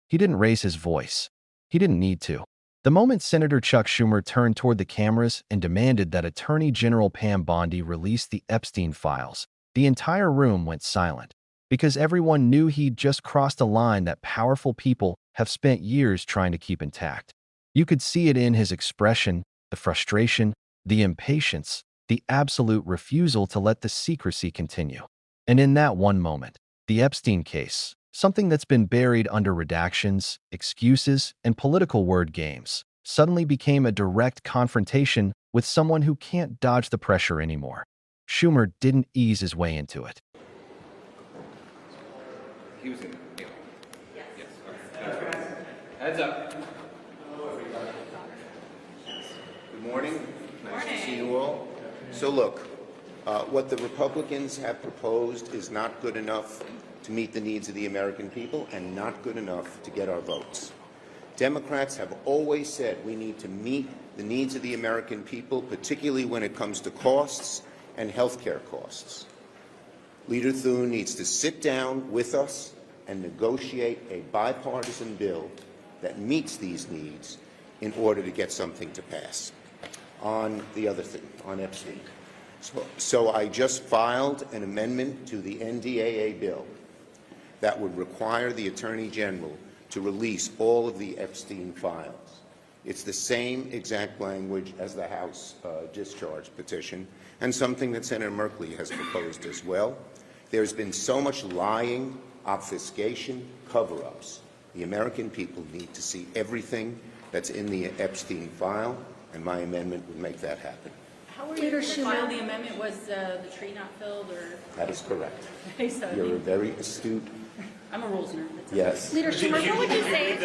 He didn't raise his voice. He didn't need to. The moment Senator Chuck Schumer turned toward the cameras and demanded that Attorney General Pam Bondi release the Epstein files, the entire room went silent, because everyone knew he'd just crossed a line that powerful people have spent years trying to keep intact. You could see it in his expression, the frustration, the impatience, the absolute refusal to let the secrecy continue. And in that one moment, the Epstein case, something that's been buried under redactions, excuses, and political word games, suddenly became a direct confrontation with someone who can't dodge the pressure anymore. Schumer didn't ease his way into it. He was in the deal. Yes. Okay. Heads up. Good morning. Nice to see you all. So look, what the Republicans have proposed is not good enough to meet the needs of the American people and not good enough to get our votes. Democrats have always said we need to meet the needs of the American people, particularly when it comes to costs and health care costs. Leader Thune needs to sit down with us and negotiate a bipartisan bill that meets these needs in order to get something to pass. On the other thing, on Epstein. So I just filed an amendment to the NDAA bill that would require the Attorney General to release all of the Epstein files. It's the same exact language as the House discharge petition, and something that Senator Merkley has proposed as well. There's been so much lying, obfuscation, cover-ups. The American people need to see everything that's in the Epstein file, and my amendment would make that happen. How were you able to file the amendment? Was the tree not filled, or? That is correct. So You're a very astute. I'm a rules nerd. Yes. Leader Schumer, what would you say?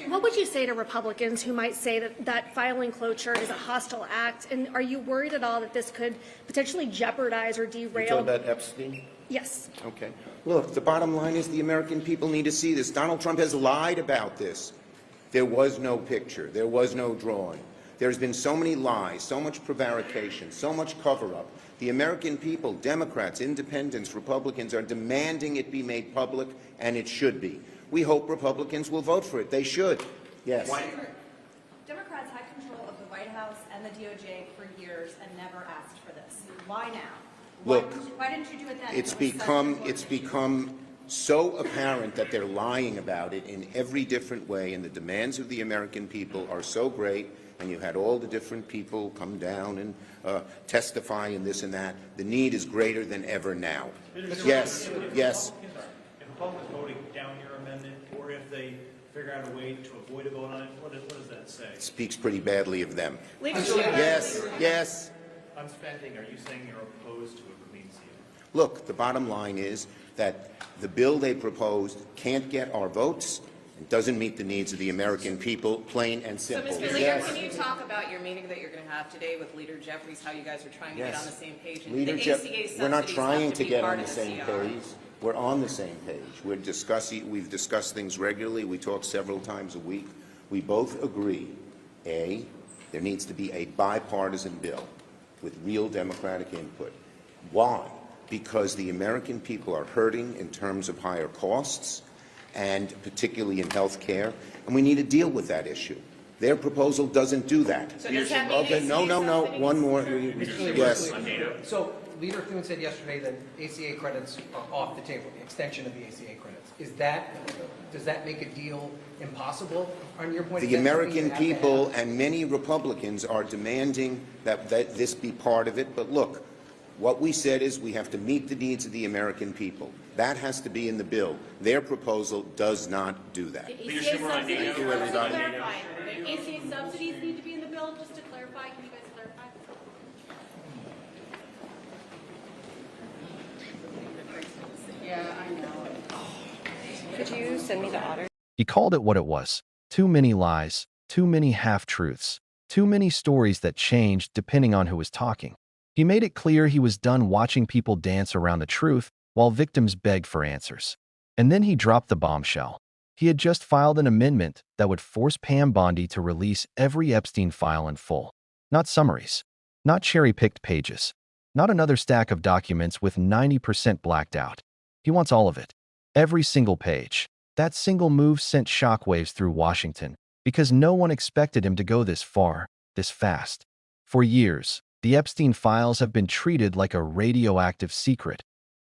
What would you say to Republicans who might say that filing cloture is a hostile act? And are you worried at all that this could potentially jeopardize or You're derail? talking about Epstein? Yes. Okay. Look, the bottom line is the American people need to see this. Donald Trump has lied about this. There was no picture. There was no drawing. There's been so many lies, so much prevarication, so much cover-up. The American people, Democrats, Independents, Republicans, are demanding it be made public, and it should be. We hope Republicans will vote for it. They should. Yes. Why? Democrats had control of the White House and the DOJ for years and never asked for this. Why now? Look, why didn't you do it then? it's become so apparent that they're lying about it in every different way, and the demands of the American people are so great, and you had all the different people come down and testify and this and that. The need is greater than ever now. Yes, yes. If Republicans voting down your amendment, or if they figure out a way to avoid a vote on it, what does that say? It speaks pretty badly of them. Leadership. Yes, yes. On spending, are you saying you're opposed to a clean seal? Look, the bottom line is that the bill they proposed can't get our votes. It doesn't meet the needs of the American people, plain and So, simple. Mr. Leader, Yes. can you talk about your meeting that you're going to have today with Leader Jeffries, how you guys are trying to get on the same page? And Leader the Jeff, ACA we're not subsidies trying have to be get part on the of same CR. page. We're on the same page. We've discussed things regularly. We talk several times a week. We both agree, A, there needs to be a bipartisan bill with real Democratic input. Why? Because the American people are hurting in terms of higher costs, and particularly in health care, and we need to deal with that issue. Their proposal doesn't do that. So does that mean Okay, no, subsidies? one more. Yes. So Leader Thune said yesterday that ACA credits are off the table, the extension of the ACA credits. Does that make a deal impossible on your point? The American people and many Republicans are demanding that this be part of it, but look, what we said is we have to meet the needs of the American people. That has to be in the bill. Their proposal does not do that. ACA subsidies, you, everybody. ACA subsidies need to be in the bill, just to clarify. Can you guys clarify? Yeah, I know. Could you send me the audio? He called it what it was. Too many lies, too many half-truths, too many stories that changed depending on who was talking. He made it clear he was done watching people dance around the truth while victims begged for answers. And then he dropped the bombshell. He had just filed an amendment that would force Pam Bondi to release every Epstein file in full. Not summaries, not cherry-picked pages, not another stack of documents with 90% blacked out. He wants all of it. Every single page. That single move sent shockwaves through Washington because no one expected him to go this far, this fast. For years, the Epstein files have been treated like a radioactive secret.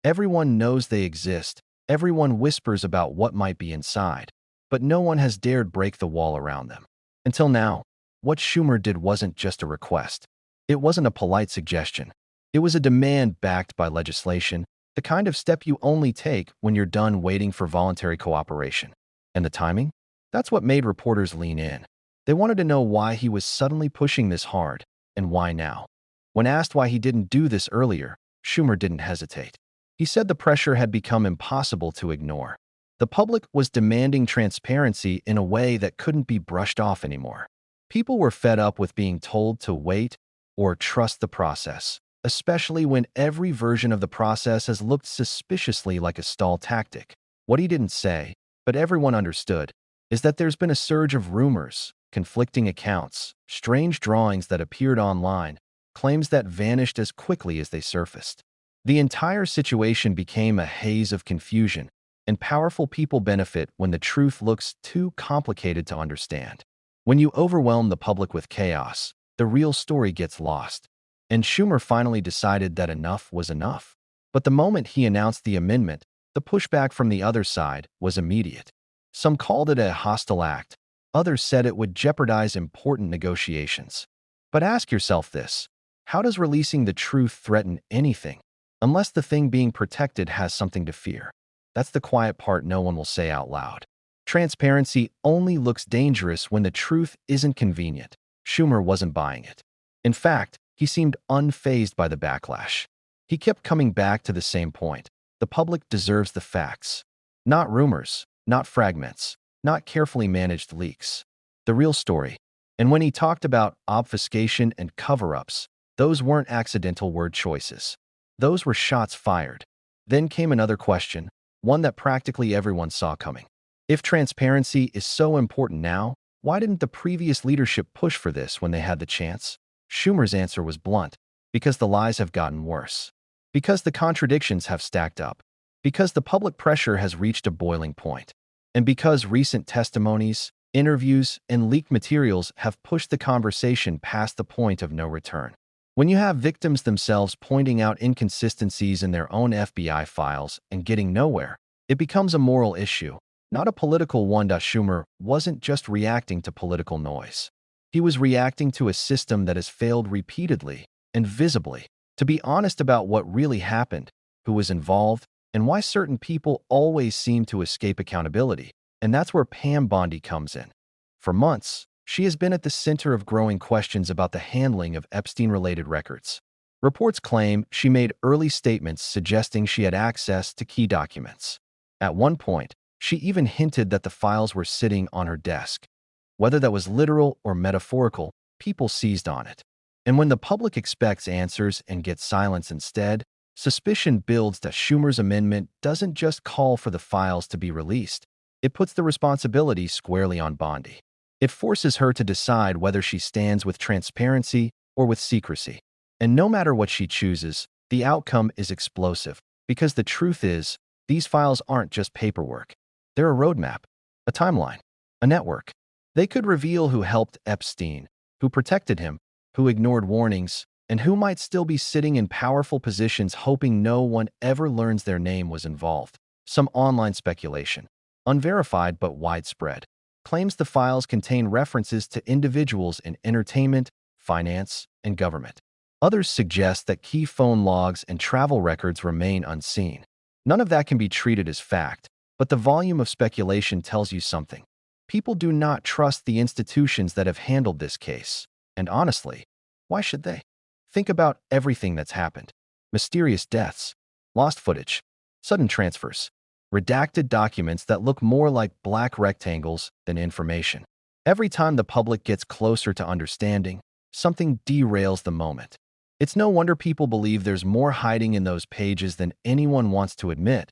Everyone knows they exist. Everyone whispers about what might be inside, but no one has dared break the wall around them. Until now, what Schumer did wasn't just a request. It wasn't a polite suggestion. It was a demand backed by legislation, the kind of step you only take when you're done waiting for voluntary cooperation. And the timing? That's what made reporters lean in. They wanted to know why he was suddenly pushing this hard, and why now. When asked why he didn't do this earlier, Schumer didn't hesitate. He said the pressure had become impossible to ignore. The public was demanding transparency in a way that couldn't be brushed off anymore. People were fed up with being told to wait or trust the process, especially when every version of the process has looked suspiciously like a stall tactic. What he didn't say, but everyone understood, is that there's been a surge of rumors, conflicting accounts, strange drawings that appeared online, claims that vanished as quickly as they surfaced. The entire situation became a haze of confusion, and powerful people benefit when the truth looks too complicated to understand. When you overwhelm the public with chaos, the real story gets lost. And Schumer finally decided that enough was enough. But the moment he announced the amendment, the pushback from the other side was immediate. Some called it a hostile act. Others said it would jeopardize important negotiations. But ask yourself this: how does releasing the truth threaten anything? Unless the thing being protected has something to fear. That's the quiet part no one will say out loud. Transparency only looks dangerous when the truth isn't convenient. Schumer wasn't buying it. In fact, he seemed unfazed by the backlash. He kept coming back to the same point. The public deserves the facts. Not rumors, not fragments, not carefully managed leaks. The real story. And when he talked about obfuscation and cover-ups, those weren't accidental word choices. Those were shots fired. Then came another question, one that practically everyone saw coming. If transparency is so important now, why didn't the previous leadership push for this when they had the chance? Schumer's answer was blunt: because the lies have gotten worse. Because the contradictions have stacked up. Because the public pressure has reached a boiling point. And because recent testimonies, interviews, and leaked materials have pushed the conversation past the point of no return. When you have victims themselves pointing out inconsistencies in their own FBI files and getting nowhere, it becomes a moral issue, not a political one. Schumer wasn't just reacting to political noise. He was reacting to a system that has failed repeatedly and visibly. To be honest about what really happened, who was involved, and why certain people always seem to escape accountability. And that's where Pam Bondi comes in. For months, she has been at the center of growing questions about the handling of Epstein-related records. Reports claim she made early statements suggesting she had access to key documents. At one point, she even hinted that the files were sitting on her desk. Whether that was literal or metaphorical, people seized on it. And when the public expects answers and gets silence instead, suspicion builds that Schumer's amendment doesn't just call for the files to be released. It puts the responsibility squarely on Bondi. It forces her to decide whether she stands with transparency or with secrecy. And no matter what she chooses, the outcome is explosive. Because the truth is, these files aren't just paperwork. They're a roadmap, a timeline, a network. They could reveal who helped Epstein, who protected him, who ignored warnings, and who might still be sitting in powerful positions hoping no one ever learns their name was involved. Some online speculation, unverified but widespread, claims the files contain references to individuals in entertainment, finance, and government. Others suggest that key phone logs and travel records remain unseen. None of that can be treated as fact, but the volume of speculation tells you something. People do not trust the institutions that have handled this case. And honestly, why should they? Think about everything that's happened. Mysterious deaths, lost footage, sudden transfers, redacted documents that look more like black rectangles than information. Every time the public gets closer to understanding, something derails the moment. It's no wonder people believe there's more hiding in those pages than anyone wants to admit.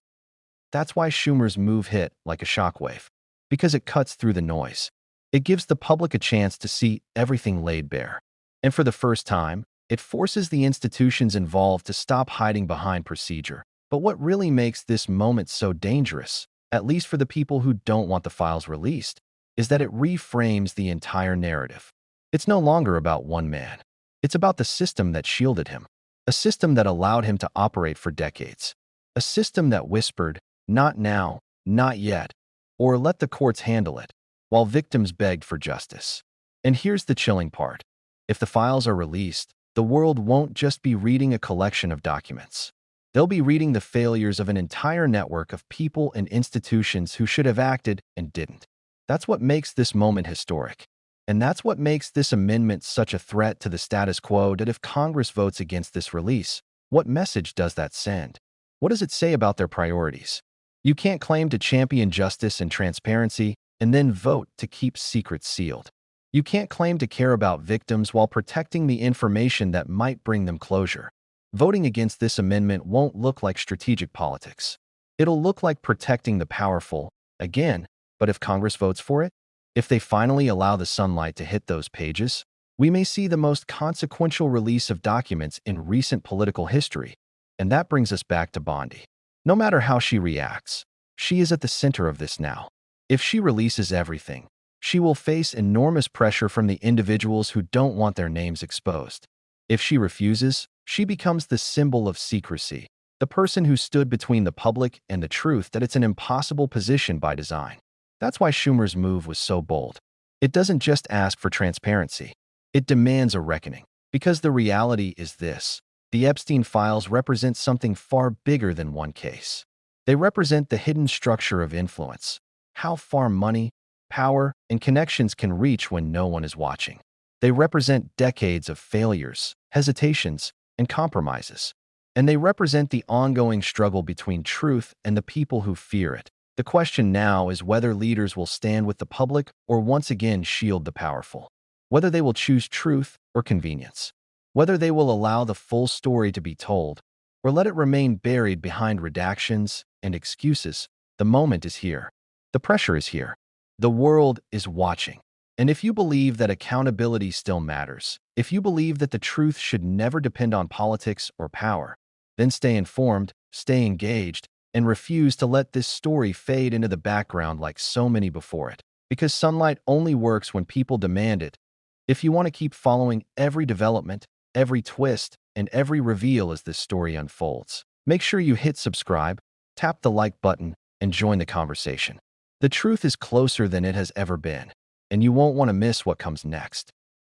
That's why Schumer's move hit like a shockwave. Because it cuts through the noise. It gives the public a chance to see everything laid bare. And for the first time, it forces the institutions involved to stop hiding behind procedure. But what really makes this moment so dangerous, at least for the people who don't want the files released, is that it reframes the entire narrative. It's no longer about one man. It's about the system that shielded him, a system that allowed him to operate for decades, a system that whispered, "Not now, not yet," or "Let the courts handle it," while victims begged for justice. And here's the chilling part. If the files are released, the world won't just be reading a collection of documents. They'll be reading the failures of an entire network of people and institutions who should have acted and didn't. That's what makes this moment historic. And that's what makes this amendment such a threat to the status quo. That if Congress votes against this release, what message does that send? What does it say about their priorities? You can't claim to champion justice and transparency and then vote to keep secrets sealed. You can't claim to care about victims while protecting the information that might bring them closure. Voting against this amendment won't look like strategic politics. It'll look like protecting the powerful, again, but if Congress votes for it, if they finally allow the sunlight to hit those pages, we may see the most consequential release of documents in recent political history. And that brings us back to Bondi. No matter how she reacts, she is at the center of this now. If she releases everything, she will face enormous pressure from the individuals who don't want their names exposed. If she refuses, she becomes the symbol of secrecy, the person who stood between the public and the truth. That it's an impossible position by design. That's why Schumer's move was so bold. It doesn't just ask for transparency. It demands a reckoning. Because the reality is this: the Epstein files represent something far bigger than one case. They represent the hidden structure of influence, how far money, power, and connections can reach when no one is watching. They represent decades of failures, hesitations, and compromises. And they represent the ongoing struggle between truth and the people who fear it. The question now is whether leaders will stand with the public or once again shield the powerful. Whether they will choose truth or convenience. Whether they will allow the full story to be told or let it remain buried behind redactions and excuses. The moment is here. The pressure is here. The world is watching. And if you believe that accountability still matters, if you believe that the truth should never depend on politics or power, then stay informed, stay engaged, and refuse to let this story fade into the background like so many before it. Because sunlight only works when people demand it. If you want to keep following every development, every twist, and every reveal as this story unfolds, make sure you hit subscribe, tap the like button, and join the conversation. The truth is closer than it has ever been, and you won't want to miss what comes next.